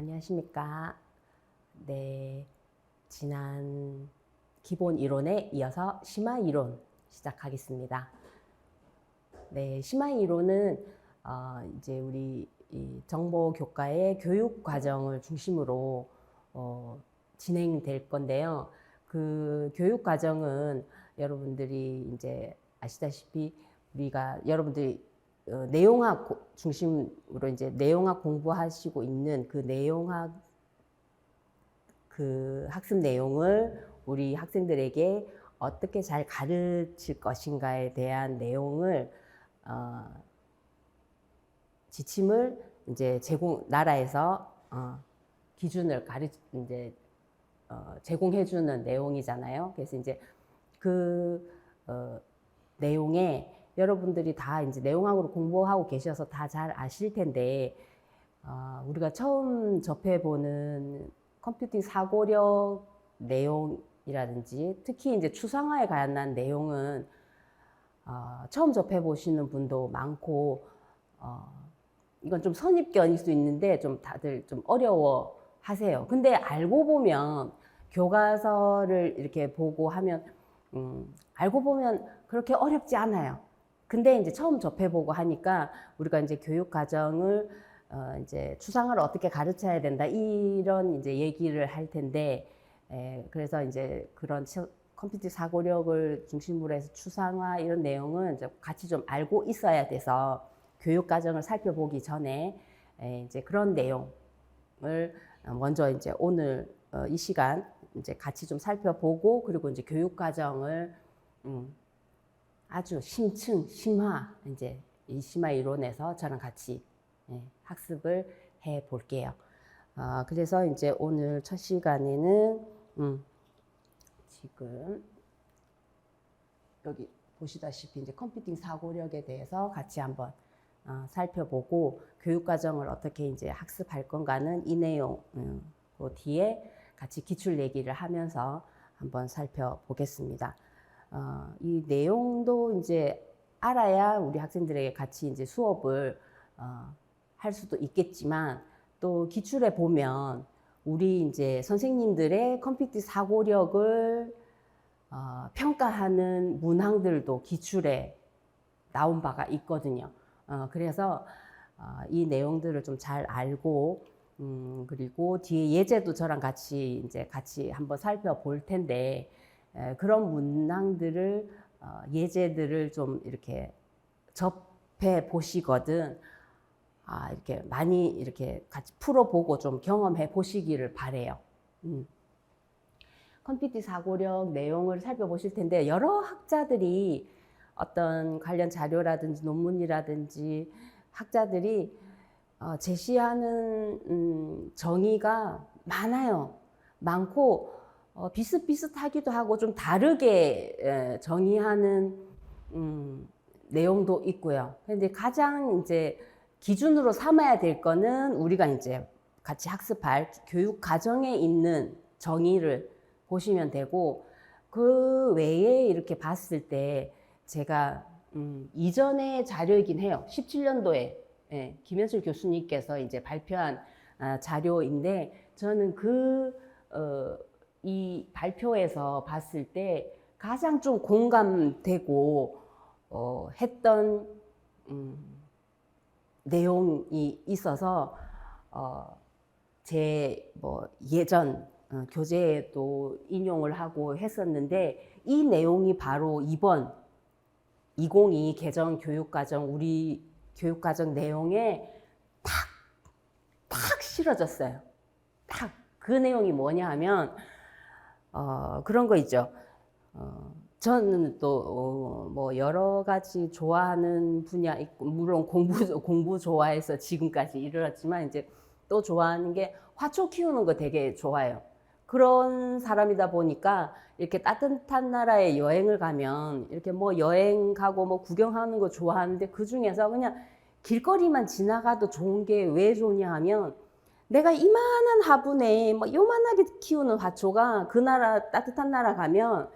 안녕하십니까. 네, 지난 기본 이론에 이어서 심화 이론 시작하겠습니다. 네, 심화 이론은 이제 우리 이 정보 교과의 교육 과정을 중심으로 진행될 건데요. 그 교육 과정은 여러분들이 이제 아시다시피 여러분들이 내용학 중심으로 이제 내용학 공부하시고 있는 그 내용학 그 학습 내용을 우리 학생들에게 어떻게 잘 가르칠 것인가에 대한 내용을 지침을 이제 나라에서 기준을 이제 제공해주는 내용이잖아요. 그래서 이제 그 내용에 여러분들이 다 이제 내용학으로 공부하고 계셔서 다 잘 아실 텐데, 우리가 처음 접해보는 컴퓨팅 사고력 내용이라든지 특히 이제 추상화에 관한 내용은 처음 접해보시는 분도 많고, 이건 좀 선입견일 수 있는데 좀 다들 좀 어려워 하세요. 근데 알고 보면 교과서를 이렇게 보고 하면 알고 보면 그렇게 어렵지 않아요. 근데 이제 처음 접해보고 하니까 우리가 이제 교육 과정을 이제 추상화를 어떻게 가르쳐야 된다 이런 이제 얘기를 할 텐데, 그래서 이제 그런 컴퓨터 사고력을 중심으로 해서 추상화 이런 내용은 이제 같이 좀 알고 있어야 돼서 교육 과정을 살펴보기 전에 이제 그런 내용을 먼저 이제 오늘 이 시간 이제 같이 좀 살펴보고, 그리고 이제 교육 과정을 아주 심화 이제 이 심화 이론에서 저랑 같이 학습을 해 볼게요. 그래서 이제 오늘 첫 시간에는 지금 여기 보시다시피 이제 컴퓨팅 사고력에 대해서 같이 한번 살펴보고, 교육 과정을 어떻게 이제 학습할 건가는 이 내용 그 뒤에 같이 기출 얘기를 하면서 한번 살펴보겠습니다. 이 내용도 이제 알아야 우리 학생들에게 같이 이제 수업을 할 수도 있겠지만, 또 기출에 보면 우리 이제 선생님들의 컴퓨팅 사고력을 평가하는 문항들도 기출에 나온 바가 있거든요. 그래서 이 내용들을 좀 잘 알고, 그리고 뒤에 예제도 저랑 같이 한번 살펴볼 텐데, 그런 문항들을 예제들을 좀 이렇게 접해 보시거든 이렇게 많이 이렇게 같이 풀어보고 좀 경험해 보시기를 바래요. 컴퓨팅 사고력 내용을 살펴보실 텐데, 여러 학자들이 어떤 관련 자료라든지 논문이라든지 학자들이 제시하는 정의가 많고 비슷비슷하기도 하고 좀 다르게 정의하는 내용도 있고요. 근데 가장 이제 기준으로 삼아야 될 거는 우리가 이제 같이 학습할 교육 과정에 있는 정의를 보시면 되고, 그 외에 이렇게 봤을 때 제가 이전의 자료이긴 해요. 17년도에 김현술 교수님께서 이제 발표한 자료인데, 저는 이 발표에서 봤을 때 가장 좀 공감되고 했던 내용이 있어서 제 예전 교재에도 인용을 하고 했었는데, 이 내용이 바로 이번 2022 개정 교육과정 우리 교육과정 내용에 탁 실어졌어요. 탁 그 내용이 뭐냐 하면 그런 거 있죠. 저는 또 뭐 여러 가지 좋아하는 분야 있고, 물론 공부 좋아해서 지금까지 이르렀지만 이제 또 좋아하는 게 화초 키우는 거 되게 좋아해요. 그런 사람이다 보니까 이렇게 따뜻한 나라에 여행을 가면 이렇게 뭐 여행 가고 뭐 구경하는 거 좋아하는데, 그 중에서 그냥 길거리만 지나가도 좋은 게 왜 좋냐 하면, 내가 이만한 화분에 뭐 요만하게 키우는 화초가 그 나라 따뜻한 나라 가면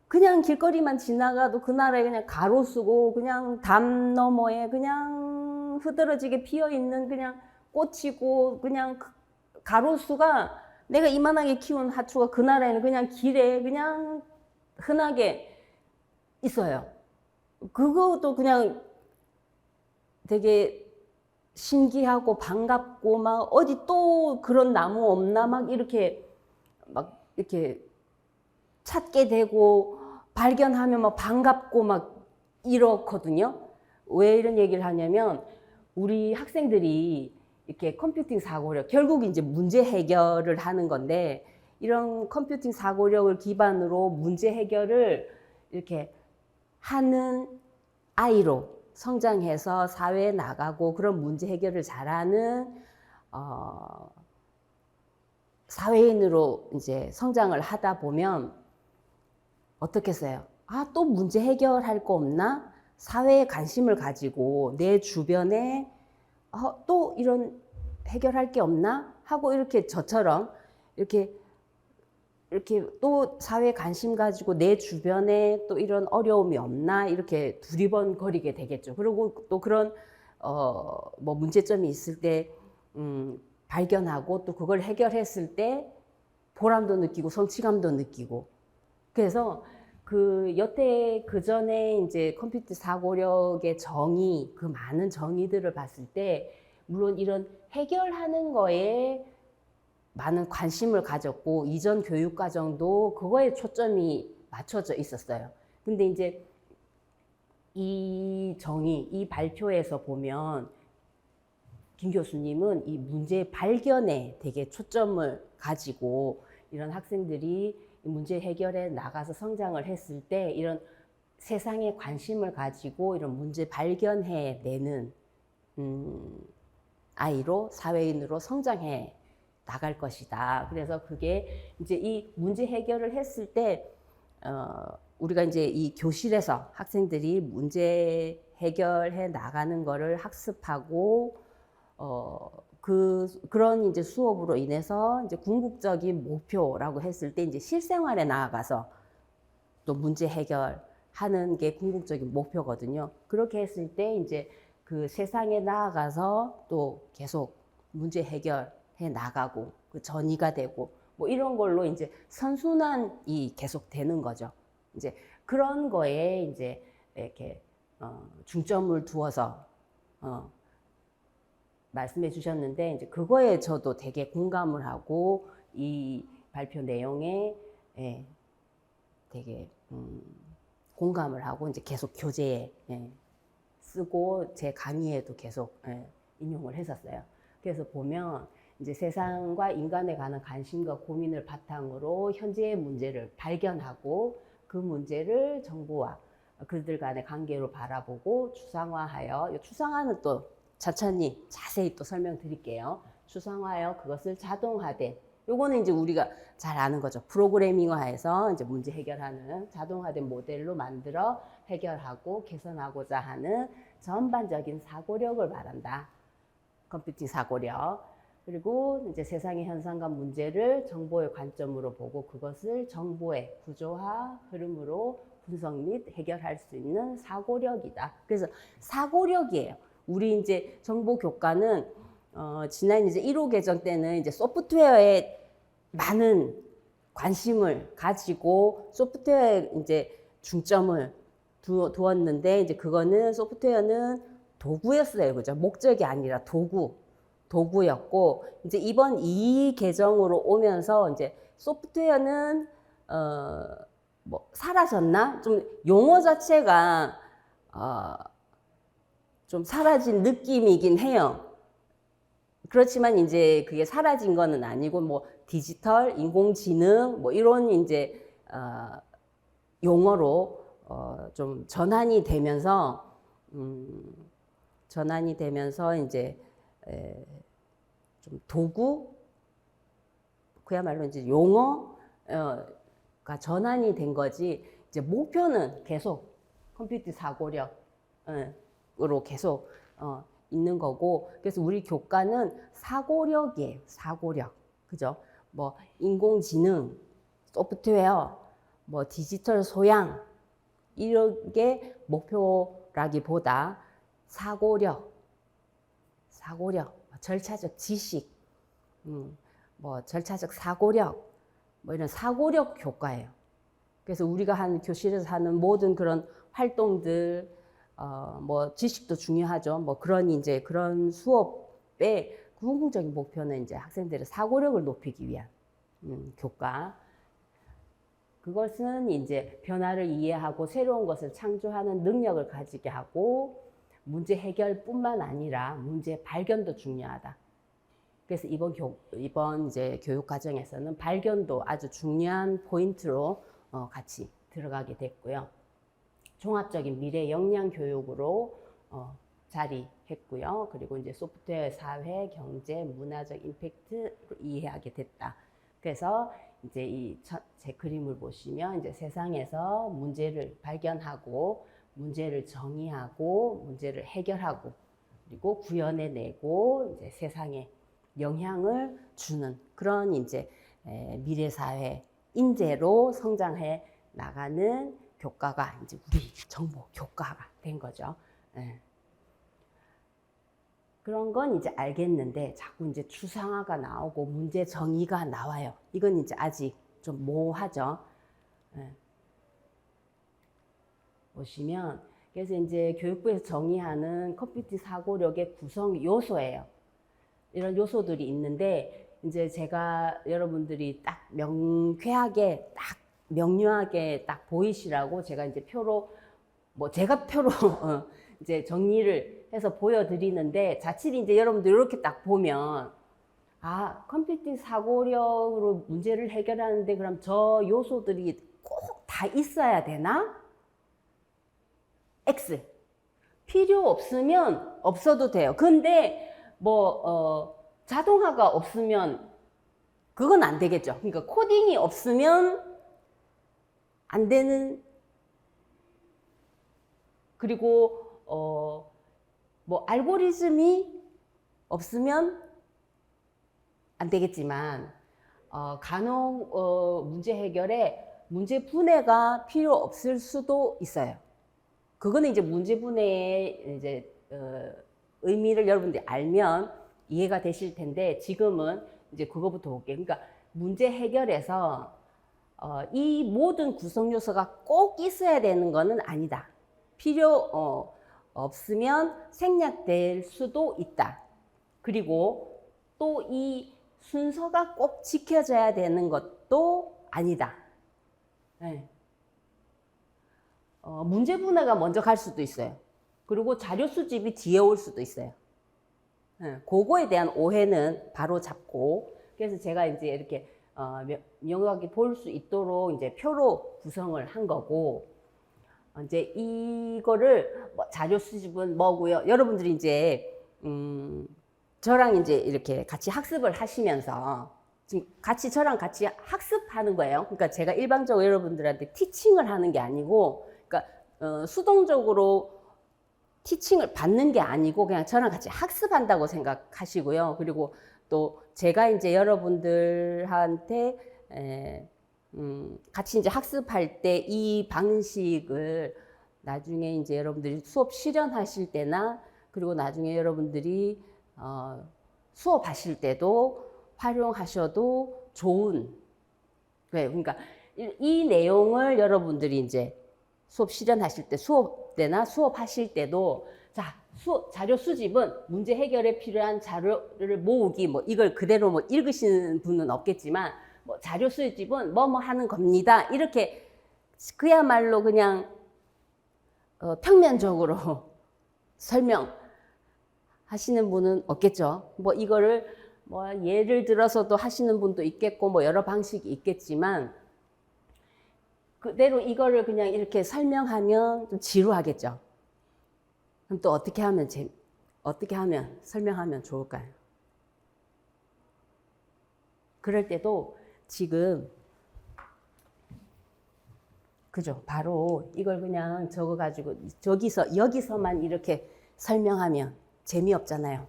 그냥 길거리만 지나가도 그 나라에 그냥 가로수고 그냥 담 너머에 그냥 흐드러지게 피어 있는 그냥 꽃이고, 그냥 가로수가 내가 이만하게 키운 하초가 그 나라에는 그냥 길에 그냥 흔하게 있어요. 그것도 그냥 되게 신기하고 반갑고 막 어디 또 그런 나무 없나 막 이렇게 찾게 되고 발견하면 막 반갑고 막 이렇거든요. 왜 이런 얘기를 하냐면 우리 학생들이 이렇게 컴퓨팅 사고력, 결국 이제 문제 해결을 하는 건데 이런 컴퓨팅 사고력을 기반으로 문제 해결을 이렇게 하는 아이로 성장해서 사회에 나가고 그런 문제 해결을 잘하는 사회인으로 이제 성장을 하다 보면 어떻겠어요? 아, 또 문제 해결할 거 없나? 사회에 관심을 가지고 내 주변에 또 이런 해결할 게 없나? 하고 이렇게 저처럼 이렇게 또 사회에 관심 가지고 내 주변에 또 이런 어려움이 없나? 이렇게 두리번거리게 되겠죠. 그리고 또 그런 뭐 문제점이 있을 때 발견하고 또 그걸 해결했을 때 보람도 느끼고 성취감도 느끼고. 그래서 여태 그 전에 이제 컴퓨터 사고력의 정의, 그 많은 정의들을 봤을 때 물론 이런 해결하는 거에 많은 관심을 가졌고 이전 교육 과정도 그거에 초점이 맞춰져 있었어요. 근데 이제 이 정의, 이 발표에서 보면 김 교수님은 이 문제 발견에 되게 초점을 가지고 이런 학생들이 문제 해결에 나가서 성장을 했을 때 이런 세상에 관심을 가지고 이런 문제 발견해 내는 아이로 사회인으로 성장해 나갈 것이다. 그래서 그게 이제 이 문제 해결을 했을 때 우리가 이제 이 교실에서 학생들이 문제 해결해 나가는 거를 학습하고 그런 이제 수업으로 인해서 이제 궁극적인 목표라고 했을 때 이제 실생활에 나아가서 또 문제 해결하는 게 궁극적인 목표거든요. 그렇게 했을 때 이제 그 세상에 나아가서 또 계속 문제 해결해 나가고 그 전이가 되고 뭐 이런 걸로 이제 선순환이 계속 되는 거죠. 이제 그런 거에 이제 이렇게 중점을 두어서 말씀해 주셨는데 이제 그거에 저도 되게 공감을 하고 이 발표 내용에 되게 공감을 하고 이제 계속 교재에 쓰고 제 강의에도 계속 인용을 했었어요. 그래서 보면 이제 세상과 인간에 관한 관심과 고민을 바탕으로 현재의 문제를 발견하고 그 문제를 정부와 그들 간의 관계로 바라보고 추상화하여, 추상화는 또 천천히 자세히 또 설명드릴게요. 추상화하여 그것을 자동화된, 요거는 이제 우리가 잘 아는 거죠. 프로그래밍화해서 이제 문제 해결하는 자동화된 모델로 만들어 해결하고 개선하고자 하는 전반적인 사고력을 말한다. 컴퓨팅 사고력. 그리고 이제 세상의 현상과 문제를 정보의 관점으로 보고 그것을 정보의 구조화 흐름으로 분석 및 해결할 수 있는 사고력이다. 그래서 사고력이에요. 우리 이제 정보 교과는 지난 이제 1호 개정 때는 이제 소프트웨어에 많은 관심을 가지고 소프트웨어에 이제 중점을 두었는데 이제 그거는 소프트웨어는 도구였어요. 그죠? 목적이 아니라 도구였고 이제 이번 2 개정으로 오면서 이제 소프트웨어는 뭐 사라졌나? 좀 용어 자체가 좀 사라진 느낌이긴 해요. 그렇지만 이제 그게 사라진 거는 아니고 뭐 디지털, 인공지능 뭐 이런 이제 용어로 좀 전환이 되면서 이제 좀 도구 그야말로 이제 용어가 전환이 된 거지. 이제 목표는 계속 컴퓨터 사고력으로 계속 있는 거고. 그래서 우리 교과는 사고력이에요. 사고력. 그죠? 뭐 인공지능, 소프트웨어, 뭐 디지털 소양 이런 게 목표라기보다 사고력, 절차적 지식, 뭐 절차적 사고력, 뭐 이런 사고력 효과예요. 그래서 우리가 하는 교실에서 하는 모든 그런 활동들, 뭐 지식도 중요하죠. 뭐 그런 이제 그런 수업의 궁극적인 목표는 이제 학생들의 사고력을 높이기 위한 교과. 그것은 이제 변화를 이해하고 새로운 것을 창조하는 능력을 가지게 하고 문제 해결뿐만 아니라 문제 발견도 중요하다. 그래서 이번 이제 교육 과정에서는 발견도 아주 중요한 포인트로 같이 들어가게 됐고요. 종합적인 미래 역량 교육으로 자리했고요. 그리고 이제 소프트웨어, 사회, 경제, 문화적 임팩트로 이해하게 됐다. 그래서 이제 제 그림을 보시면 이제 세상에서 문제를 발견하고 문제를 정의하고 문제를 해결하고 그리고 구현해내고 이제 세상에 영향을 주는 그런 이제 미래 사회 인재로 성장해 나가는 교과가 이제 우리 정보 교과가 된 거죠. 그런 건 이제 알겠는데 자꾸 이제 추상화가 나오고 문제 정의가 나와요. 이건 이제 아직 좀 모호하죠. 보시면 그래서 이제 교육부에서 정의하는 컴퓨팅 사고력의 구성 요소예요. 이런 요소들이 있는데 이제 제가 여러분들이 딱 명쾌하게 딱 명료하게 딱 보이시라고 제가 이제 표로 뭐 제가 표로 이제 정리를 해서 보여드리는데 자칫 이제 여러분들 이렇게 딱 보면 아 컴퓨팅 사고력으로 문제를 해결하는데 그럼 저 요소들이 꼭 다 있어야 되나? X 필요 없으면 없어도 돼요. 근데 뭐 자동화가 없으면 그건 안 되겠죠. 그러니까 코딩이 없으면 안 되는 그리고 뭐 알고리즘이 없으면 안 되겠지만 간혹 문제 해결에 문제 분해가 필요 없을 수도 있어요. 그거는 이제 문제 분해의 이제 의미를 여러분들이 알면 이해가 되실 텐데 지금은 이제 그거부터 볼게요. 그러니까 문제 해결에서 이 모든 구성 요소가 꼭 있어야 되는 거는 아니다. 필요 없으면 생략될 수도 있다. 그리고 또 이 순서가 꼭 지켜져야 되는 것도 아니다. 네. 문제 분해가 먼저 갈 수도 있어요. 그리고 자료 수집이 뒤에 올 수도 있어요. 네. 그거에 대한 오해는 바로 잡고 그래서 제가 이제 이렇게 명확하게 볼 수 있도록 이제 표로 구성을 한 거고 이제 이거를 자료 수집은 뭐고요. 여러분들이 이제 저랑 이제 이렇게 같이 학습을 하시면서 지금 저랑 같이 학습하는 거예요. 그러니까 제가 일방적으로 여러분들한테 티칭을 하는 게 아니고, 그러니까 수동적으로 티칭을 받는 게 아니고 그냥 저랑 같이 학습한다고 생각하시고요. 그리고 또 제가 이제 여러분들한테 같이 이제 학습할 때 이 방식을 나중에 이제 여러분들이 수업 실현하실 때나 그리고 나중에 여러분들이 수업하실 때도 활용하셔도 좋은 거예요. 그러니까 이 내용을 여러분들이 이제 수업 실현하실 때 수업 때나 수업하실 때도 자 자료 수집은 문제 해결에 필요한 자료를 모으기 뭐 이걸 그대로 뭐 읽으시는 분은 없겠지만 뭐 자료 수집은 뭐뭐 하는 겁니다. 이렇게 그야말로 그냥 평면적으로 설명하시는 분은 없겠죠. 뭐 이거를 뭐 예를 들어서도 하시는 분도 있겠고 뭐 여러 방식이 있겠지만 그대로 이거를 그냥 이렇게 설명하면 좀 지루하겠죠. 그럼 또 어떻게 하면 설명하면 좋을까요? 그럴 때도 지금 그죠? 바로 이걸 그냥 적어가지고 여기서만 이렇게 설명하면 재미없잖아요.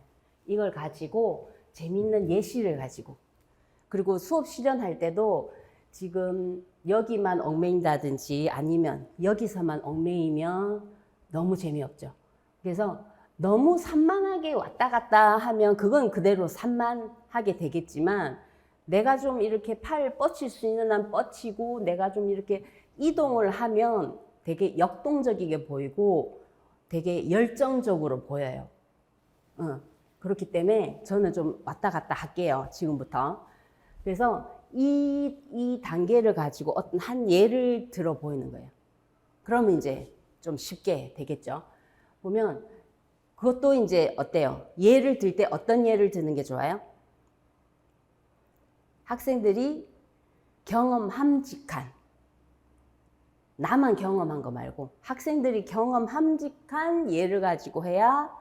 이걸 가지고 재미있는 예시를 가지고 그리고 수업 실현할 때도 지금 여기만 얽매인다든지 아니면 여기서만 얽매이면 너무 재미없죠. 그래서 너무 산만하게 왔다 갔다 하면 그건 그대로 산만하게 되겠지만 내가 좀 이렇게 팔 뻗칠 수 있는 한 뻗치고 내가 좀 이렇게 이동을 하면 되게 역동적이게 보이고 되게 열정적으로 보여요. 그렇기 때문에 저는 좀 왔다 갔다 할게요. 지금부터. 그래서 이 단계를 가지고 어떤 한 예를 들어 보이는 거예요. 그러면 이제 좀 쉽게 되겠죠. 보면 그것도 이제 어때요? 예를 들 때 어떤 예를 드는 게 좋아요? 학생들이 경험함직한, 나만 경험한 거 말고 학생들이 경험함직한 예를 가지고 해야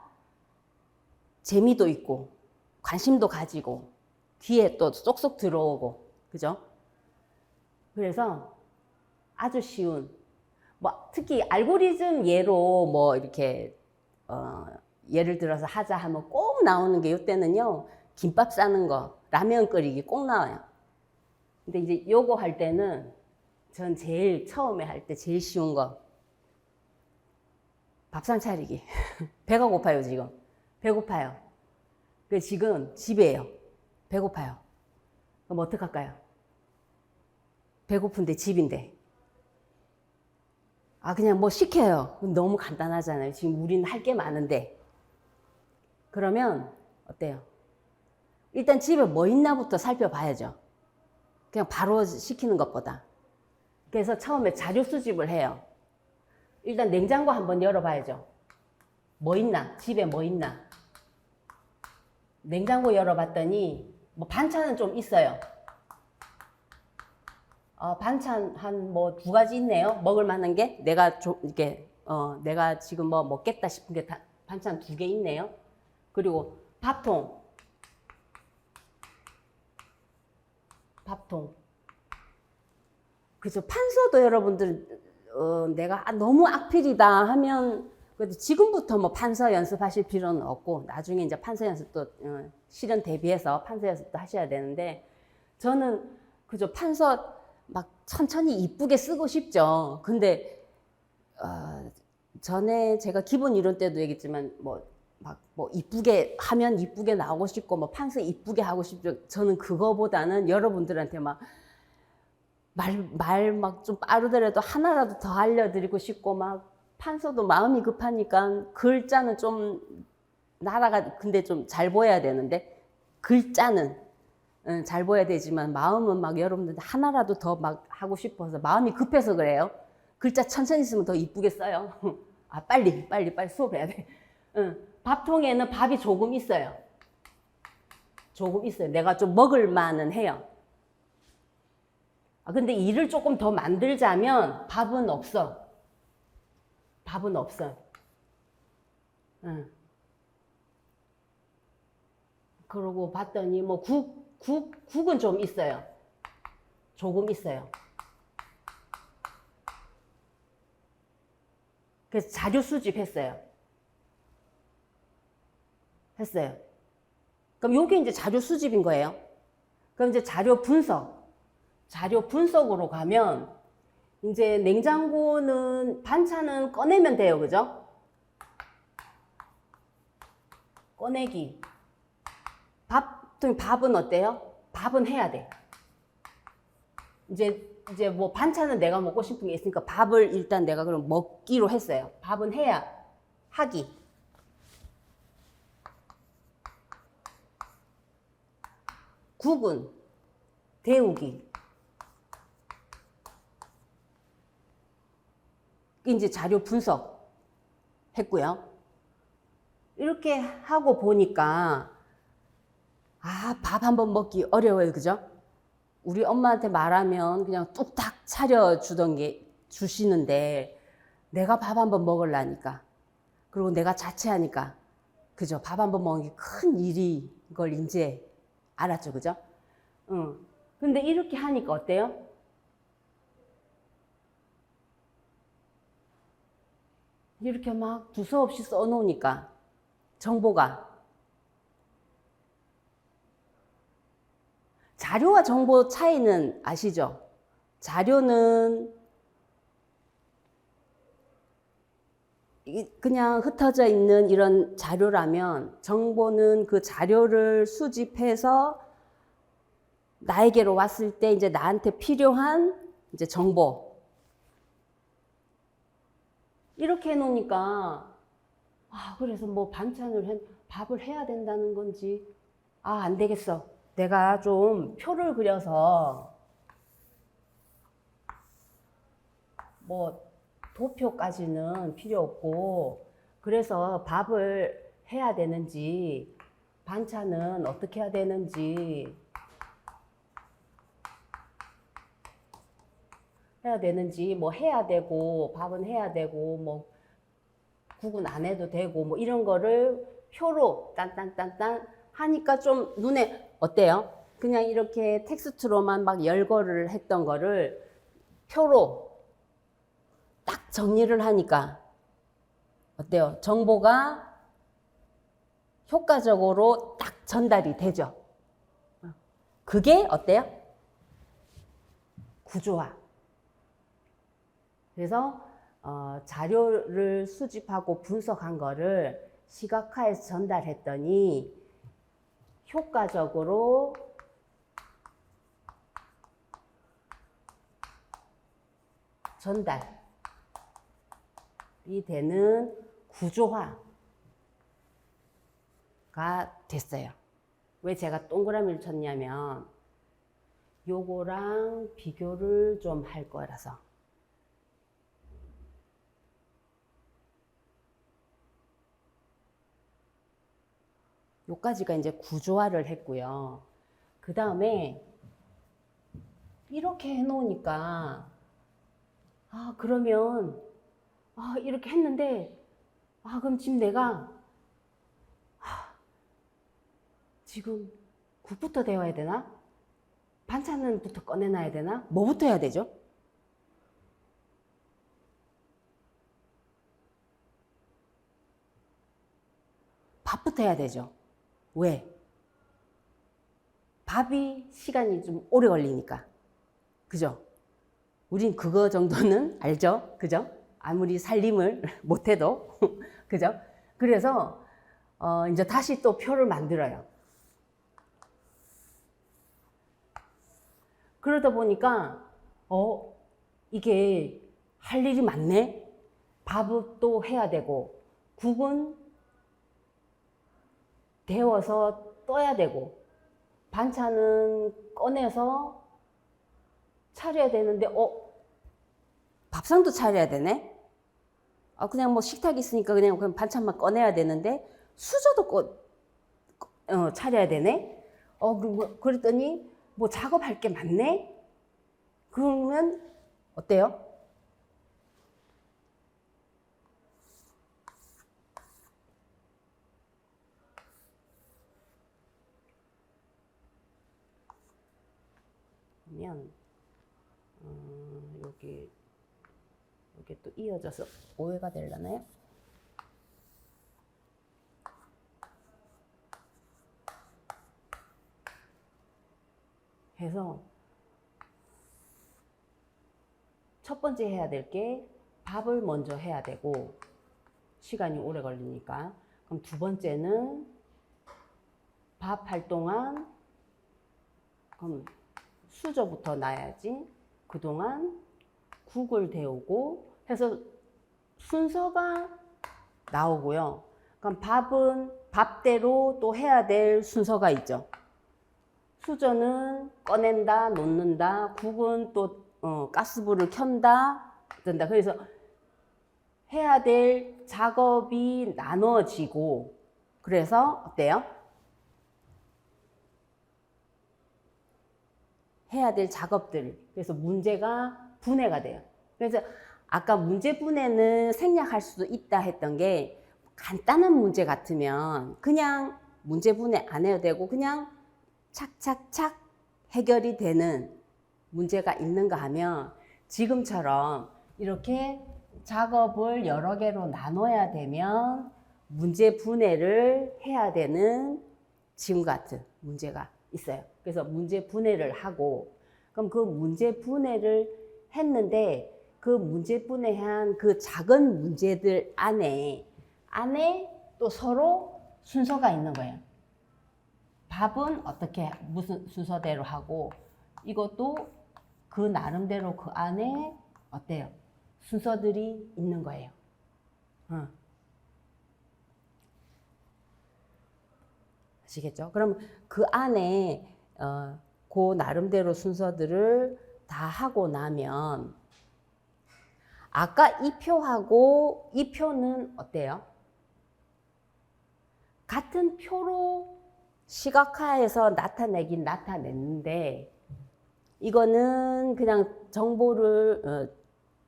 재미도 있고 관심도 가지고 귀에 또 쏙쏙 들어오고, 그죠? 그래서 아주 쉬운, 뭐 특히 알고리즘 예로 뭐 이렇게 예를 들어서 하자 하면 꼭 나오는 게 이때는요, 김밥 싸는 거, 라면 끓이기 꼭 나와요. 근데 이제 요거 할 때는 전 제일 처음에 할 때 제일 쉬운 거, 밥상 차리기. 배가 고파요. 지금 배고파요. 그 지금 집에요. 배고파요. 그럼 어떡할까요? 배고픈데 집인데 그냥 뭐 시켜요. 너무 간단하잖아요. 지금 우리는 할 게 많은데. 그러면 어때요? 일단 집에 뭐 있나부터 살펴봐야죠. 그냥 바로 시키는 것보다. 그래서 처음에 자료 수집을 해요. 일단 냉장고 한번 열어봐야죠. 뭐 있나? 집에 뭐 있나? 냉장고 열어봤더니 뭐 반찬은 좀 있어요. 반찬 한 뭐 2가지 있네요. 먹을 만한 게 내가 이렇게 내가 지금 뭐 먹겠다 싶은 게 반찬 2개 있네요. 그리고 밥통. 그죠. 판서도 여러분들 내가 너무 악필이다 하면 지금부터 뭐 판서 연습하실 필요는 없고 나중에 이제 판서 연습도 실현 대비해서 판서 연습도 하셔야 되는데, 저는 그죠. 판서 막 천천히 이쁘게 쓰고 싶죠. 근데 전에 제가 기본 이론 때도 얘기했지만 뭐 이쁘게 하면 이쁘게 나오고 싶고 뭐 판서 이쁘게 하고 싶죠. 저는 그거보다는 여러분들한테 막 말 막 좀 빠르더라도 하나라도 더 알려드리고 싶고, 막 판서도 마음이 급하니까 글자는 좀 근데 좀 잘 보여야 되는데, 글자는 잘 보여야 되지만 마음은 막 여러분들 하나라도 더 막 하고 싶어서 마음이 급해서 그래요. 글자 천천히 쓰면 더 이쁘게 써요. 빨리 수업해야 돼. 밥통에는 밥이 조금 있어요. 내가 좀 먹을 만은 해요. 근데 일을 조금 더 만들자면 밥은 없어. 그러고 봤더니 뭐 국은 좀 있어요. 조금 있어요. 그래서 자료 수집했어요. 그럼 요게 이제 자료 수집인 거예요. 그럼 이제 자료 분석으로 가면 이제 냉장고는 반찬은 꺼내면 돼요. 그죠? 꺼내기. 밥은 어때요? 밥은 해야 돼. 이제 뭐 반찬은 내가 먹고 싶은 게 있으니까 밥을 일단 내가 그럼 먹기로 했어요. 밥은 해야 하기. 국은 데우기. 이제 자료 분석 했고요. 이렇게 하고 보니까 밥 한번 먹기 어려워요. 그죠? 우리 엄마한테 말하면 그냥 뚝딱 차려주던 게 주시는데, 내가 밥 한번 먹으려니까, 그리고 내가 자취하니까, 그죠? 밥 한번 먹는 게 큰 일이 걸 이제 알았죠. 그죠? 근데 이렇게 하니까 어때요? 이렇게 막 두서없이 써놓으니까 정보가, 자료와 정보 차이는 아시죠? 자료는 그냥 흩어져 있는 이런 자료라면, 정보는 그 자료를 수집해서 나에게로 왔을 때 이제 나한테 필요한 이제 정보. 이렇게 해놓으니까, 그래서 뭐 밥을 해야 된다는 건지, 안 되겠어. 내가 좀 표를 그려서, 뭐, 도표까지는 필요 없고, 그래서 밥을 해야 되는지, 반찬은 어떻게 해야 되는지, 뭐 해야 되고, 밥은 해야 되고, 뭐, 국은 안 해도 되고, 뭐 이런 거를 표로 딴딴딴딴 하니까 좀 눈에 어때요? 그냥 이렇게 텍스트로만 막 열거를 했던 거를 표로 딱 정리를 하니까 어때요? 정보가 효과적으로 딱 전달이 되죠. 그게 어때요? 구조화. 그래서 자료를 수집하고 분석한 거를 시각화해서 전달했더니 효과적으로 전달이 되는 구조화가 됐어요. 왜 제가 동그라미를 쳤냐면 요거랑 비교를 좀 할 거라서. 요까지가 이제 구조화를 했고요. 그 다음에 이렇게 해놓으니까 그러면 이렇게 했는데 그럼 지금 내가 지금 국부터 데워야 되나? 반찬은 부터 꺼내놔야 되나? 뭐부터 해야 되죠? 밥부터 해야 되죠. 왜? 밥이 시간이 좀 오래 걸리니까. 그죠? 우린 그거 정도는 알죠? 그죠? 아무리 살림을 못해도. 그죠? 그래서, 이제 다시 또 표를 만들어요. 그러다 보니까, 이게 할 일이 많네? 밥도 해야 되고, 국은 데워서 떠야 되고, 반찬은 꺼내서 차려야 되는데, 밥상도 차려야 되네? 그냥 뭐 식탁 있으니까 그냥 반찬만 꺼내야 되는데, 수저도 차려야 되네? 그랬더니, 뭐 작업할 게 많네? 그러면, 어때요? 그러면, 여기 또 이어져서 오해가 되려나요? 해서 첫 번째 해야 될 게 밥을 먼저 해야 되고 시간이 오래 걸리니까. 그럼 두 번째는 밥 할 동안 그럼 수저부터 놔야지. 그동안 국을 데우고 해서 순서가 나오고요. 그럼 밥은 밥대로 또 해야 될 순서가 있죠. 수저는 꺼낸다, 놓는다, 국은 또 가스불을 켠다, 된다. 그래서 해야 될 작업이 나눠지고, 그래서 어때요? 해야 될 작업들, 그래서 문제가 분해가 돼요. 그래서 아까 문제 분해는 생략할 수도 있다 했던 게 간단한 문제 같으면 그냥 문제 분해 안 해도 되고 그냥 착착착 해결이 되는 문제가 있는가 하면 지금처럼 이렇게 작업을 여러 개로 나눠야 되면 문제 분해를 해야 되는 지금 같은 문제가 있어요. 그래서 문제 분해를 하고 그럼 그 문제 분해를 했는데 그 문제 분해한 그 작은 문제들 안에 또 서로 순서가 있는 거예요. 밥은 어떻게 무슨 순서대로 하고 이것도 그 나름대로 그 안에 어때요? 순서들이 있는 거예요. 아시겠죠? 그럼 그 안에 그 나름대로 순서들을 다 하고 나면 아까 이 표하고 이 표는 어때요? 같은 표로 시각화해서 나타내긴 나타냈는데 이거는 그냥 정보를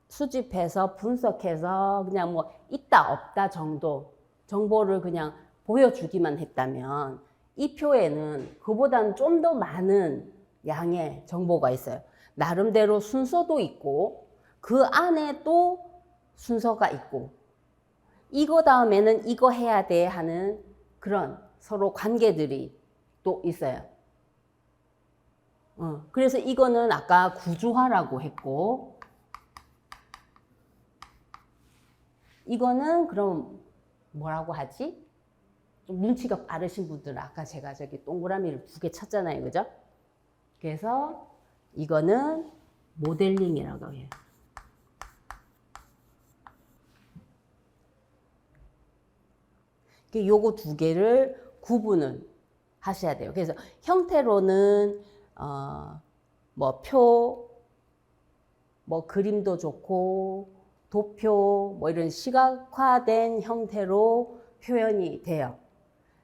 수집해서 분석해서 그냥 뭐 있다 없다 정도 정보를 그냥 보여주기만 했다면 이 표에는 그보다는 좀 더 많은 양의 정보가 있어요. 나름대로 순서도 있고 그 안에 또 순서가 있고 이거 다음에는 이거 해야 돼 하는 그런 서로 관계들이 또 있어요. 그래서 이거는 아까 구조화라고 했고 이거는 그럼 뭐라고 하지? 좀 눈치가 빠르신 분들은 아까 제가 저기 동그라미를 2개 쳤잖아요. 그죠? 그래서 이거는 모델링이라고 해요. 요거 2개를 구분을 하셔야 돼요. 그래서 형태로는 뭐 표, 뭐 그림도 좋고 도표 뭐 이런 시각화된 형태로 표현이 돼요.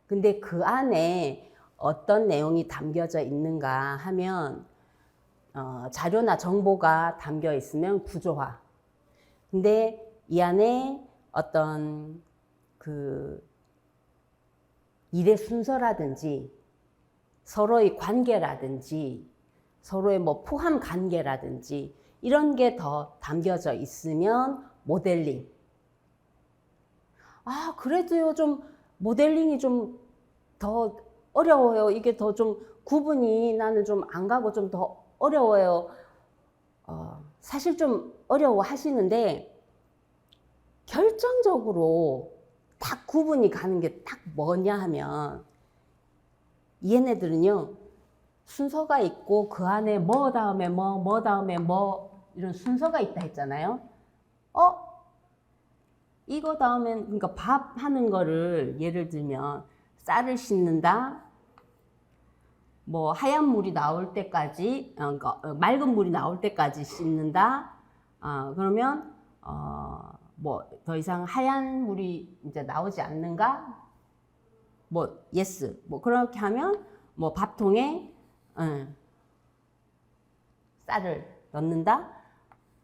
근데 그 안에 어떤 내용이 담겨져 있는가 하면 자료나 정보가 담겨 있으면 구조화. 근데 이 안에 어떤 그 일의 순서라든지 서로의 관계라든지 서로의 뭐 포함 관계라든지 이런 게 더 담겨져 있으면 모델링. 아, 그래도요, 좀 모델링이 좀 더 어려워요. 이게 더 좀 구분이 나는 좀 안 가고 좀 더 어려워요. 사실 좀 어려워 하시는데 결정적으로 딱 구분이 가는 게 딱 뭐냐 하면 얘네들은요 순서가 있고 그 안에 뭐 다음에 뭐 다음에 뭐 이런 순서가 있다 했잖아요. 이거 다음엔 그러니까 밥 하는 거를 예를 들면 쌀을 씻는다. 뭐 하얀 물이 나올 때까지 그러니까 맑은 물이 나올 때까지 씻는다. 그러면 뭐 더 이상 하얀 물이 이제 나오지 않는가? 뭐 yes. 뭐 그렇게 하면 뭐 밥통에 쌀을 넣는다.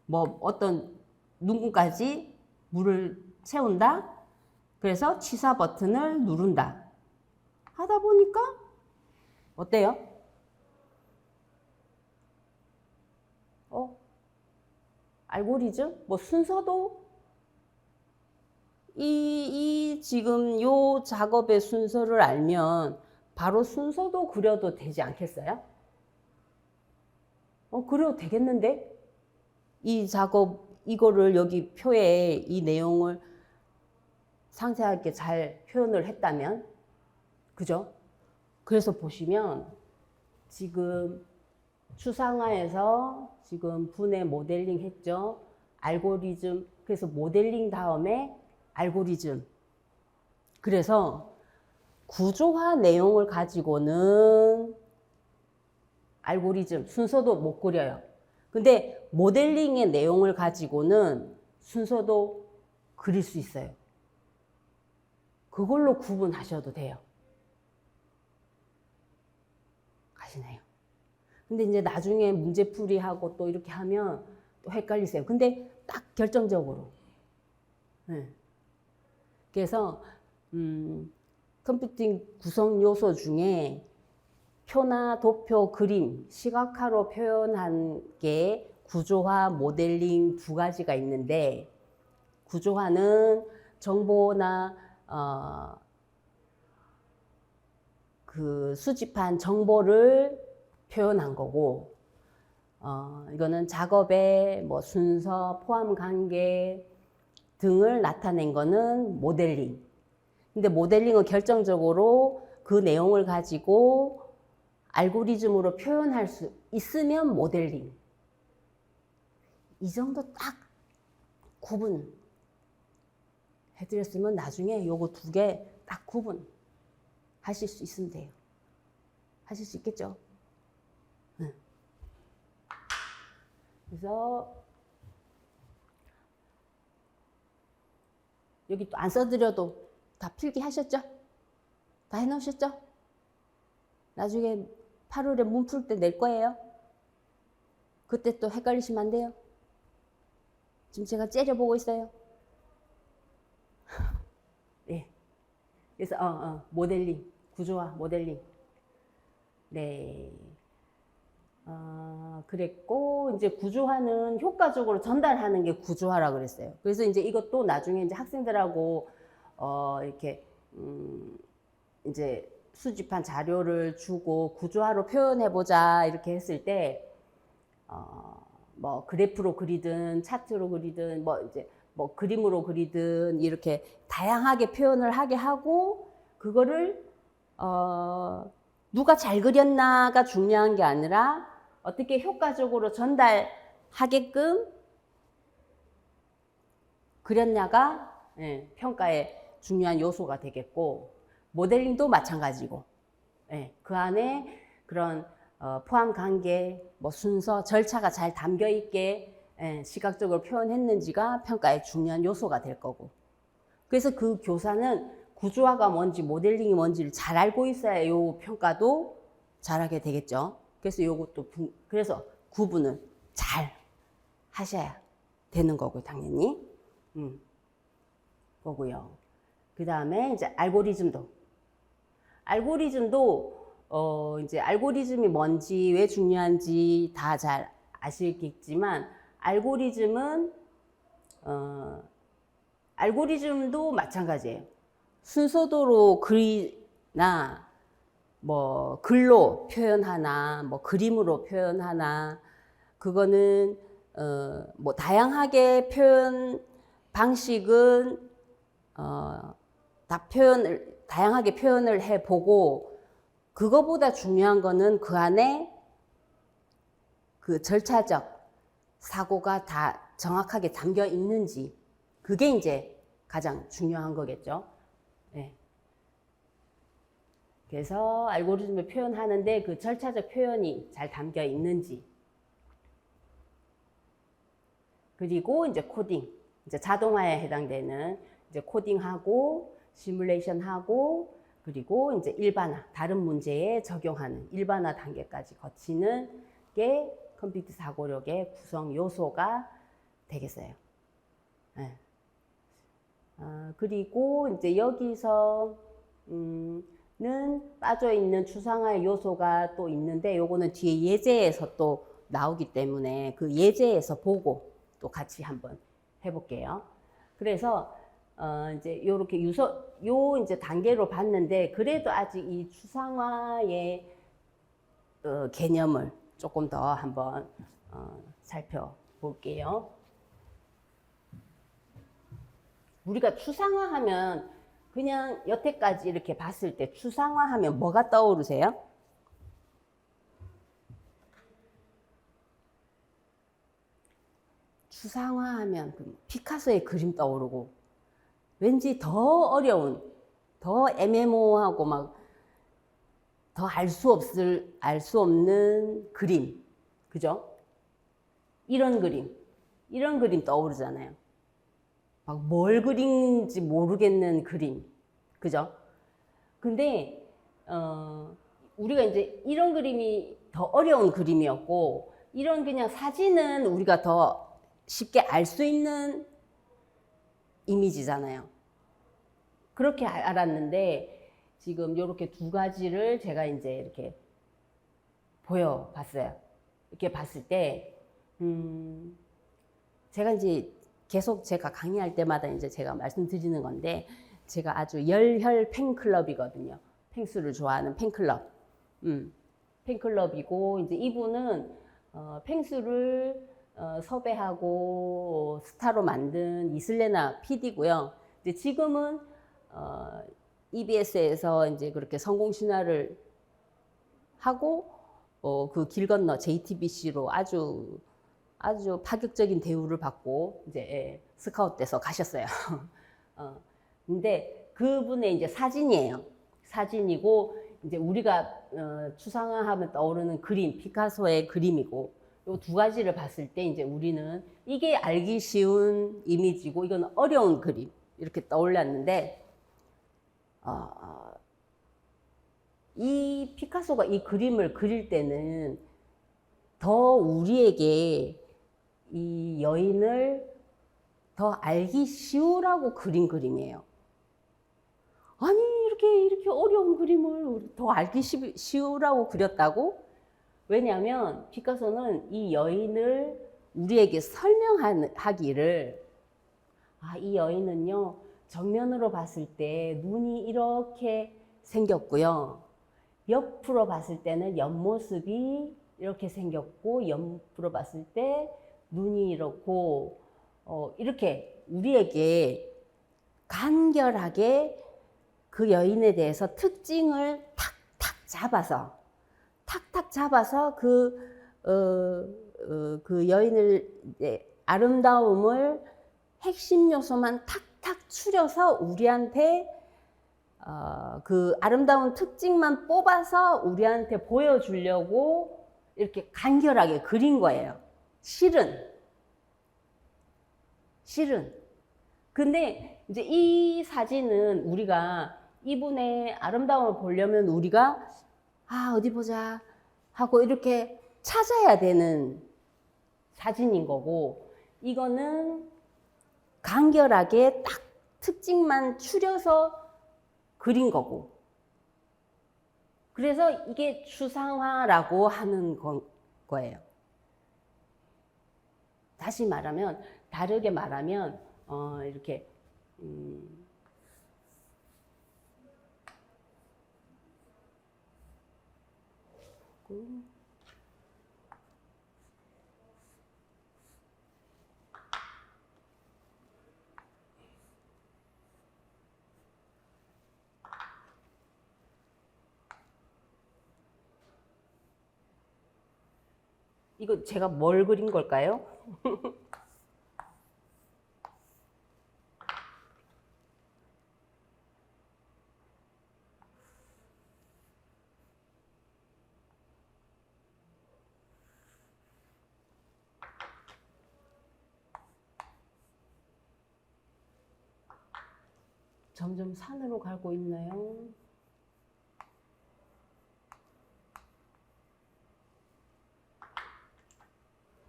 뭐 어떤 누군까지 물을 채운다. 그래서 취사 버튼을 누른다. 하다 보니까 어때요? 알고리즘? 뭐 순서도 이 지금 요 작업의 순서를 알면 바로 순서도 그려도 되지 않겠어요? 그려도 되겠는데? 이 작업, 이거를 여기 표에 이 내용을 상세하게 잘 표현을 했다면, 그죠? 그래서 보시면 지금 추상화에서 지금 분해 모델링 했죠? 알고리즘, 그래서 모델링 다음에 알고리즘. 그래서 구조화 내용을 가지고는 알고리즘, 순서도 못 그려요. 근데 모델링의 내용을 가지고는 순서도 그릴 수 있어요. 그걸로 구분하셔도 돼요. 가시나요? 근데 이제 나중에 문제풀이하고 또 이렇게 하면 또 헷갈리세요. 근데 딱 결정적으로. 네. 그래서 컴퓨팅 구성 요소 중에 표나 도표, 그림, 시각화로 표현한 게 구조화, 모델링 2가지가 있는데 구조화는 정보나 그 수집한 정보를 표현한 거고 이거는 작업의 뭐 순서, 포함 관계 등을 나타낸 거는 모델링. 근데 모델링은 결정적으로 그 내용을 가지고 알고리즘으로 표현할 수 있으면 모델링. 이 정도 딱 구분 해드렸으면 나중에 요거 두 개 딱 구분 하실 수 있으면 돼요. 하실 수 있겠죠? 응. 그래서 여기 또 안 써드려도 다 필기 하셨죠? 다 해놓으셨죠? 나중에 8월에 문 풀 때 낼 거예요. 그때 또 헷갈리시면 안 돼요. 지금 제가 째려보고 있어요. 네. 그래서 모델링, 구조화, 모델링. 네. 그랬고 이제 구조화는 효과적으로 전달하는 게 구조화라 그랬어요. 그래서 이제 이것도 나중에 이제 학생들하고 이렇게 이제 수집한 자료를 주고 구조화로 표현해 보자 이렇게 했을 때 뭐 그래프로 그리든 차트로 그리든 뭐 이제 뭐 그림으로 그리든 이렇게 다양하게 표현을 하게 하고 그거를 누가 잘 그렸나가 중요한 게 아니라 어떻게 효과적으로 전달하게끔 그렸냐가 평가의 중요한 요소가 되겠고 모델링도 마찬가지고 그 안에 그런 포함 관계, 뭐 순서, 절차가 잘 담겨 있게 시각적으로 표현했는지가 평가의 중요한 요소가 될 거고 그래서 그 교사는 구조화가 뭔지 모델링이 뭔지를 잘 알고 있어야 요 평가도 잘하게 되겠죠. 그래서 요것도 그래서 구분을 잘 하셔야 되는 거고 당연히 거고요. 그 다음에 이제 알고리즘도 이제 알고리즘이 뭔지 왜 중요한지 다 잘 아시겠지만 알고리즘도 마찬가지예요. 순서도로 글이나 뭐 글로 표현하나 뭐 그림으로 표현하나 그거는 뭐 다양하게 표현 방식은 다양하게 표현을 해보고 그거보다 중요한 거는 그 안에 그 절차적 사고가 다 정확하게 담겨 있는지 그게 이제 가장 중요한 거겠죠. 네. 그래서 알고리즘을 표현하는데 그 절차적 표현이 잘 담겨 있는지 그리고 이제 코딩 이제 자동화에 해당되는 이제 코딩하고 시뮬레이션하고 그리고 이제 일반화 다른 문제에 적용하는 일반화 단계까지 거치는 게 컴퓨터 사고력의 구성 요소가 되겠어요. 네. 그리고 이제 여기서 빠져 있는 추상화의 요소가 또 있는데 요거는 뒤에 예제에서 또 나오기 때문에 그 예제에서 보고 또 같이 한번 해볼게요. 그래서 이제 요렇게 요 이제 단계로 봤는데 그래도 아직 이 추상화의 개념을 조금 더 한번 살펴볼게요. 우리가 추상화하면 그냥 여태까지 이렇게 봤을 때 추상화하면 뭐가 떠오르세요? 추상화하면 피카소의 그림 떠오르고 왠지 더 어려운, 더 애매모호하고 막 더 알 수 없는 그림, 그죠? 이런 그림 떠오르잖아요. 막 뭘 그린지 모르겠는 그림, 그죠? 근데 우리가 이제 이런 그림이 더 어려운 그림이었고 이런 그냥 사진은 우리가 더 쉽게 알 수 있는 이미지잖아요. 그렇게 알았는데 지금 이렇게 두 가지를 제가 이제 이렇게 보여봤어요. 이렇게 봤을 때 제가 이제 계속 제가 강의할 때마다 이제 제가 말씀드리는 건데 제가 아주 열혈 팬클럽이거든요. 펭수를 좋아하는 팬클럽. 팬클럽이고 이제 이분은 펭수를 섭외하고 스타로 만든 이슬레나 PD고요. 이제 지금은 EBS에서 이제 그렇게 성공 신화를 하고 그 길 건너 JTBC로 아주 파격적인 대우를 받고 이제 스카웃돼서 가셨어요. 근데 그분의 이제 사진이에요. 사진이고 이제 우리가 추상화하면 떠오르는 그림, 피카소의 그림이고 이 두 가지를 봤을 때 이제 우리는 이게 알기 쉬운 이미지고 이건 어려운 그림 이렇게 떠올랐는데 이 피카소가 이 그림을 그릴 때는 더 우리에게 이 여인을 더 알기 쉬우라고 그린 그림이에요. 아니 이렇게 어려운 그림을 더 알기 쉬우라고 그렸다고? 왜냐하면 피카소는 이 여인을 우리에게 설명하기를 이 여인은요 정면으로 봤을 때 눈이 이렇게 생겼고요. 옆으로 봤을 때는 옆모습이 이렇게 생겼고 옆으로 봤을 때 눈이 이렇고 이렇게 우리에게 간결하게 그 여인에 대해서 특징을 탁탁 잡아서 그 여인을 아름다움을 핵심 요소만 탁탁 추려서 우리한테 그 아름다운 특징만 뽑아서 우리한테 보여주려고 이렇게 간결하게 그린 거예요. 실은. 근데 이제 이 사진은 우리가 이분의 아름다움을 보려면 우리가 어디 보자 하고 이렇게 찾아야 되는 사진인 거고 이거는 간결하게 딱 특징만 추려서 그린 거고 그래서 이게 추상화라고 하는 거예요. 다시 말하면 다르게 말하면 이렇게 이거 제가 뭘 그린 걸까요? 점점 산으로 가고 있나요?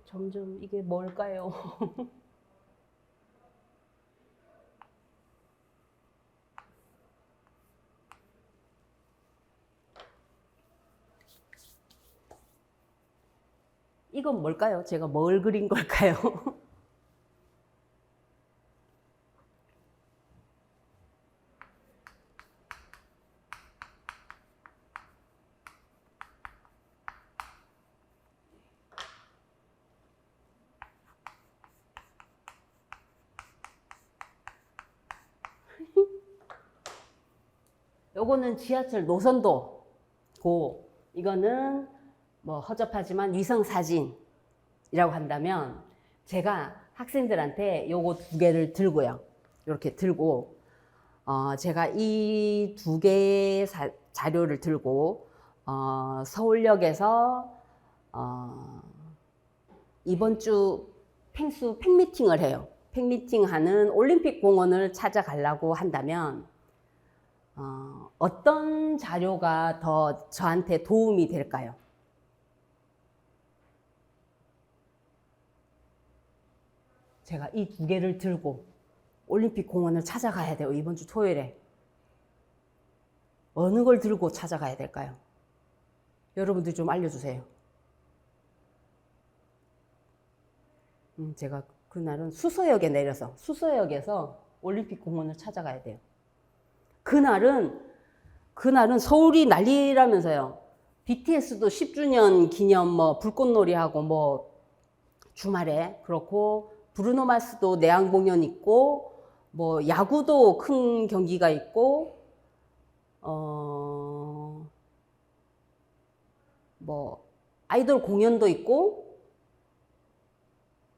점점 이게 뭘까요? 이건 뭘까요? 제가 뭘 그린 걸까요? 요거는 지하철 노선도고 이거는 뭐 허접하지만 위성사진이라고 한다면 제가 학생들한테 요거 두 개를 들고요. 이렇게 들고 제가 이 두 개의 자료를 들고 서울역에서 이번 주 팬미팅을 해요. 팬미팅하는 올림픽 공원을 찾아가려고 한다면 어떤 자료가 더 저한테 도움이 될까요? 제가 이 두 개를 들고 올림픽 공원을 찾아가야 돼요. 이번 주 토요일에. 어느 걸 들고 찾아가야 될까요? 여러분들 좀 알려주세요. 제가 그날은 수서역에 내려서 수서역에서 올림픽 공원을 찾아가야 돼요. 그날은 서울이 난리라면서요. BTS도 10주년 기념 뭐 불꽃놀이 하고 뭐 주말에 그렇고 브루노 마스도 내한 공연 있고 뭐 야구도 큰 경기가 있고 뭐 아이돌 공연도 있고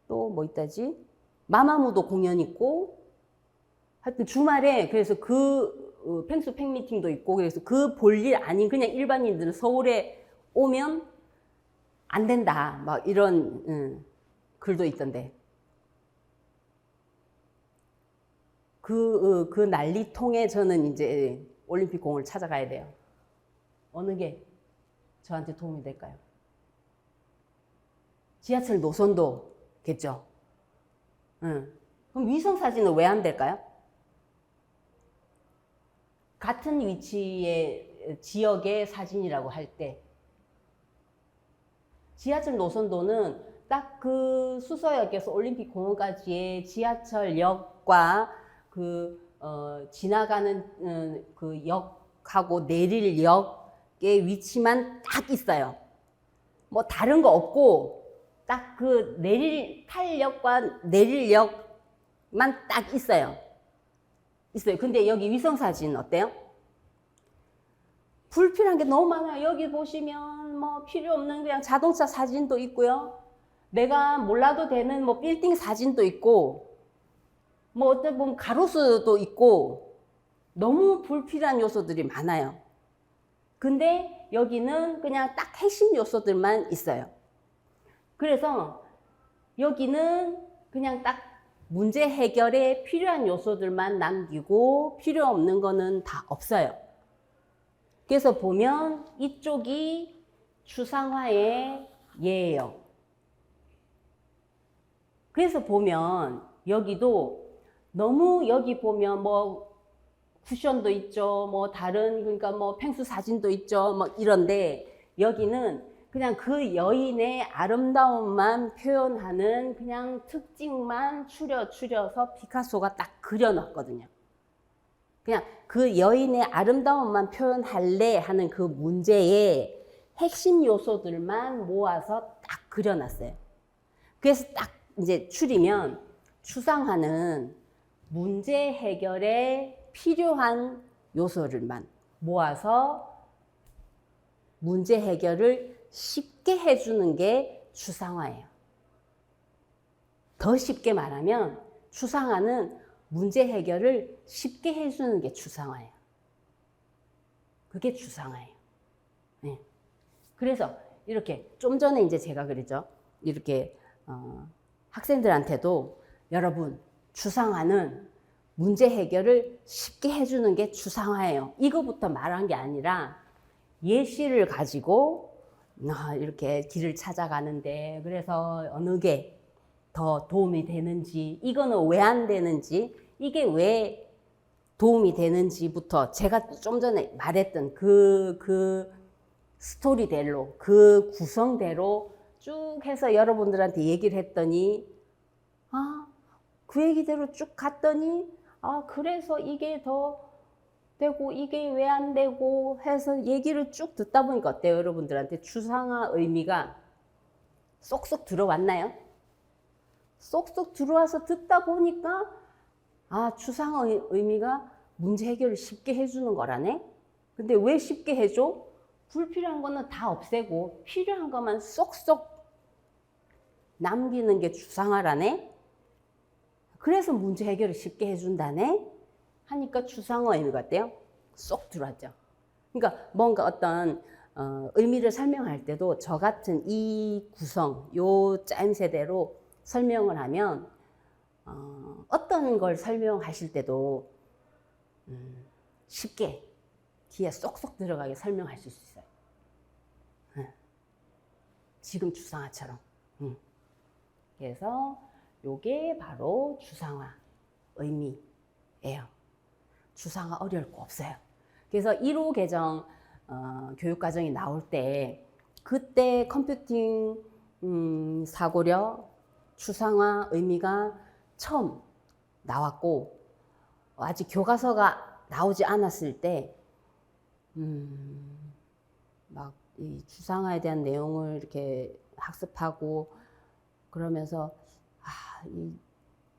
또 뭐 있다지? 마마무도 공연 있고 하여튼 주말에 그래서 그 펭수 팬미팅도 있고 그래서 그 볼일 아닌 그냥 일반인들은 서울에 오면 안 된다 막 이런 글도 있던데 그 난리통에 저는 이제 올림픽 공을 찾아가야 돼요. 어느 게 저한테 도움이 될까요? 지하철 노선도겠죠. 그럼 위성 사진은 왜 안 될까요? 같은 위치의 지역의 사진이라고 할 때 지하철 노선도는 딱 그 수서역에서 올림픽 공원까지의 지하철역과 지나가는 그 역하고 내릴 역의 위치만 딱 있어요. 뭐 다른 거 없고 딱 그 탈 역과 내릴 역만 딱 있어요. 근데 여기 위성 사진 어때요? 불필요한 게 너무 많아요. 여기 보시면 뭐 필요 없는 그냥 자동차 사진도 있고요. 내가 몰라도 되는 뭐 빌딩 사진도 있고 뭐 어떤 보면 가로수도 있고 너무 불필요한 요소들이 많아요. 근데 여기는 그냥 딱 핵심 요소들만 있어요. 그래서 여기는 그냥 딱 문제 해결에 필요한 요소들만 남기고 필요 없는 거는 다 없어요. 그래서 보면 이쪽이 추상화의 예예요. 그래서 보면 여기도 너무 여기 보면 뭐 쿠션도 있죠. 뭐 다른 그러니까 뭐 펭수 사진도 있죠. 뭐 이런데 여기는 그냥 그 여인의 아름다움만 표현하는 그냥 특징만 추려서 피카소가 딱 그려놨거든요. 그냥 그 여인의 아름다움만 표현할래 하는 그 문제의 핵심 요소들만 모아서 딱 그려놨어요. 그래서 딱 이제 추리면 추상화는 문제 해결에 필요한 요소들만 모아서 문제 해결을 쉽게 해주는 게 추상화예요. 더 쉽게 말하면 추상화는 문제 해결을 쉽게 해주는 게 추상화예요. 그게 추상화예요. 네. 그래서 이렇게 좀 전에 이제 제가 그랬죠. 이렇게 학생들한테도 여러분 추상화는 문제 해결을 쉽게 해주는 게 추상화예요. 이거부터 말한 게 아니라 예시를 가지고 이렇게 길을 찾아가는데 그래서 어느 게 더 도움이 되는지 이거는 왜 안 되는지 이게 왜 도움이 되는지부터 제가 좀 전에 말했던 그 스토리대로 그 구성대로 쭉 해서 여러분들한테 얘기를 했더니 그 얘기대로 쭉 갔더니 그래서 이게 더 되고 이게 왜 안 되고 해서 얘기를 쭉 듣다 보니까 어때요? 여러분들한테 추상화 의미가 쏙쏙 들어왔나요? 쏙쏙 들어와서 듣다 보니까 추상화 의미가 문제 해결을 쉽게 해주는 거라네? 근데 왜 쉽게 해줘? 불필요한 거는 다 없애고 필요한 것만 쏙쏙 남기는 게 추상화라네? 그래서 문제 해결을 쉽게 해준다네? 하니까 추상화 의미가 어때요? 쏙 들어왔죠. 그러니까 뭔가 어떤 의미를 설명할 때도 저 같은 이 구성, 요 짜임새대로 설명을 하면 어떤 걸 설명하실 때도 쉽게 귀에 쏙쏙 들어가게 설명하실 수 있어요. 지금 추상화처럼. 그래서 요게 바로 추상화 의미예요. 추상화 어려울 거 없어요. 그래서 1호 개정 교육과정이 나올 때 그때 컴퓨팅 사고력 추상화 의미가 처음 나왔고 아직 교과서가 나오지 않았을 때 막 이 추상화에 대한 내용을 이렇게 학습하고 그러면서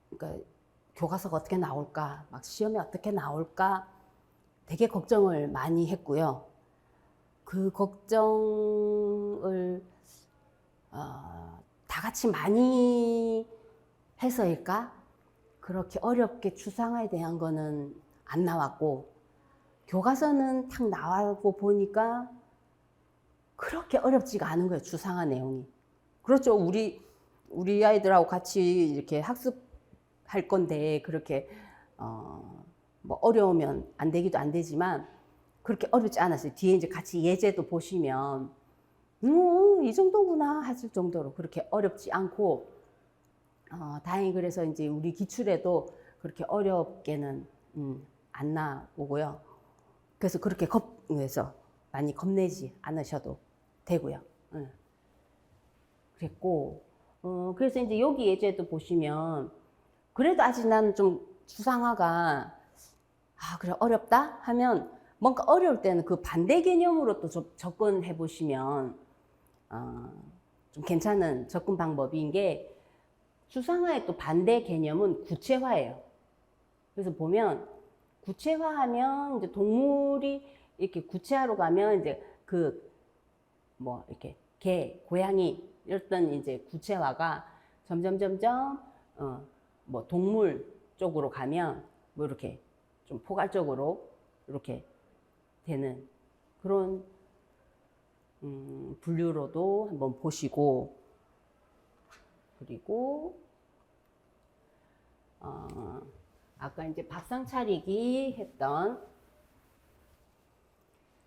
그러니까 교과서가 어떻게 나올까 막 시험에 어떻게 나올까 되게 걱정을 많이 했고요. 그 걱정을 다 같이 많이 해서일까? 그렇게 어렵게 추상화에 대한 거는 안 나왔고, 교과서는 탁 나와고 보니까 그렇게 어렵지가 않은 거예요, 추상화 내용이. 그렇죠. 우리 아이들하고 같이 이렇게 학습할 건데, 그렇게, 뭐 어려우면 안 되기도 안 되지만, 그렇게 어렵지 않았어요. 뒤에 이제 같이 예제도 보시면, 이 정도구나 하실 정도로 그렇게 어렵지 않고, 다행히 그래서 이제 우리 기출에도 그렇게 어렵게는 안 나오고요. 그래서 그렇게 그래서 많이 겁내지 않으셔도 되고요. 그랬고, 그래서 이제 여기 예제도 보시면, 그래도 아직 나는 좀 추상화가, 그래, 어렵다? 하면, 뭔가 어려울 때는 그 반대 개념으로 또 접근해 보시면, 좀 괜찮은 접근 방법인 게, 추상화의 또 반대 개념은 구체화예요. 그래서 보면, 구체화하면 이제 동물이 이렇게 구체화로 가면 이제 이렇게 개, 고양이, 이랬던 이제 구체화가 점점 뭐 동물 쪽으로 가면 뭐 이렇게 좀 포괄적으로 이렇게 되는 그런 분류로도 한번 보시고, 그리고 아까 이제 밥상 차리기 했던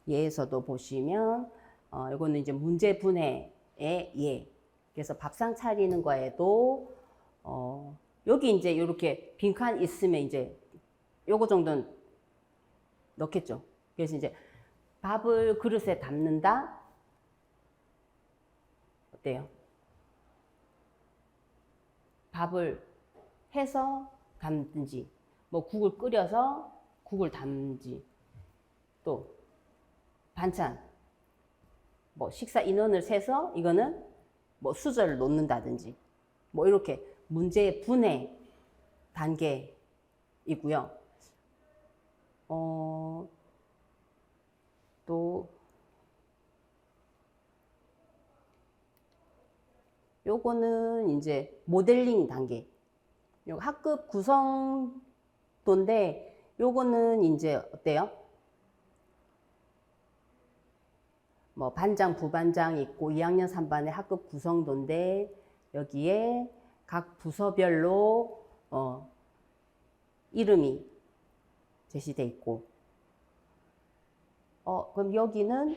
예에서도 보시면 이거는 이제 문제 분해의 예. 그래서 밥상 차리는 거에도 여기 이제 이렇게 빈칸 있으면 이제 요거 정도는 넣겠죠. 그래서 이제 밥을 그릇에 담는다. 어때요? 밥을 해서 담든지, 뭐 국을 끓여서 국을 담든지, 또 반찬, 뭐 식사 인원을 세서 이거는 뭐 수저를 놓는다든지, 뭐 이렇게 문제 분해 단계이고요. 또 요거는 이제 모델링 단계. 요 학급 구성도인데 요거는 이제 어때요? 뭐 반장, 부반장 있고 2학년 3반의 학급 구성도인데 여기에 각 부서별로 이름이 제시돼 있고, 그럼 여기는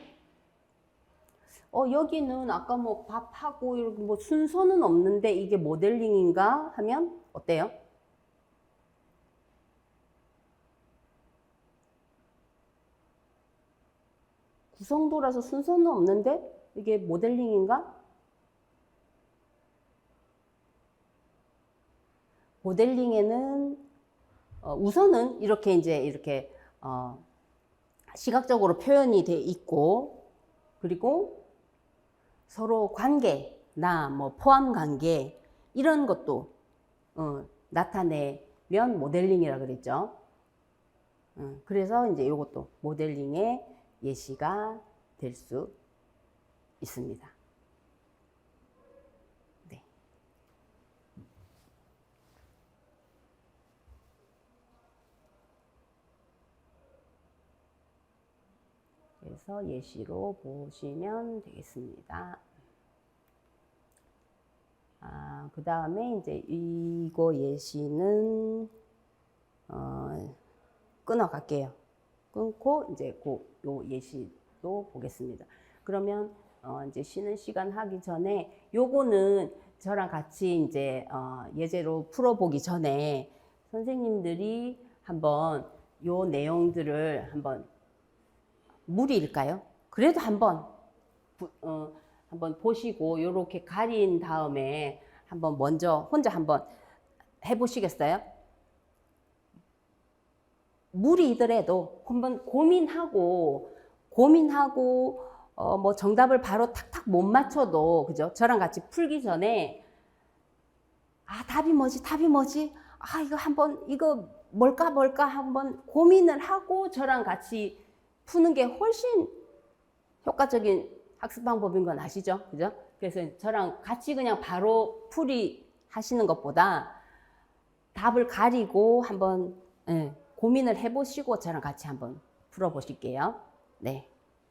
아까 뭐 밥하고 이렇게 뭐 순서는 없는데 이게 모델링인가 하면 어때요? 구성도라서 순서는 없는데 이게 모델링인가? 모델링에는 우선은 이렇게 이제 시각적으로 표현이 돼 있고, 그리고 서로 관계나 뭐 포함 관계 이런 것도 나타내면 모델링이라 그랬죠. 그래서 이제 이것도 모델링의 예시가 될 수 있습니다. 네. 그래서 예시로 보시면 되겠습니다. 그 다음에 이제 이거 예시는 끊어갈게요. 끊고 이제 요 예시도 보겠습니다. 그러면 이제 쉬는 시간 하기 전에 요거는 저랑 같이 이제 예제로 풀어보기 전에 선생님들이 한번 요 내용들을 한번 무리일까요? 그래도 한번 보시고 요렇게 가린 다음에 한번 먼저 혼자 한번 해보시겠어요? 무리이더라도 한번 고민하고 뭐 정답을 바로 탁탁 못 맞춰도, 그죠? 저랑 같이 풀기 전에 답이 뭐지? 이거 한번 이거 뭘까 한번 고민을 하고 저랑 같이 푸는 게 훨씬 효과적인 학습 방법인 건 아시죠? 그죠? 그래서 저랑 같이 그냥 바로 풀이 하시는 것보다 답을 가리고 한번 고민을 해보시고 저랑 같이 한번 풀어보실게요. 네.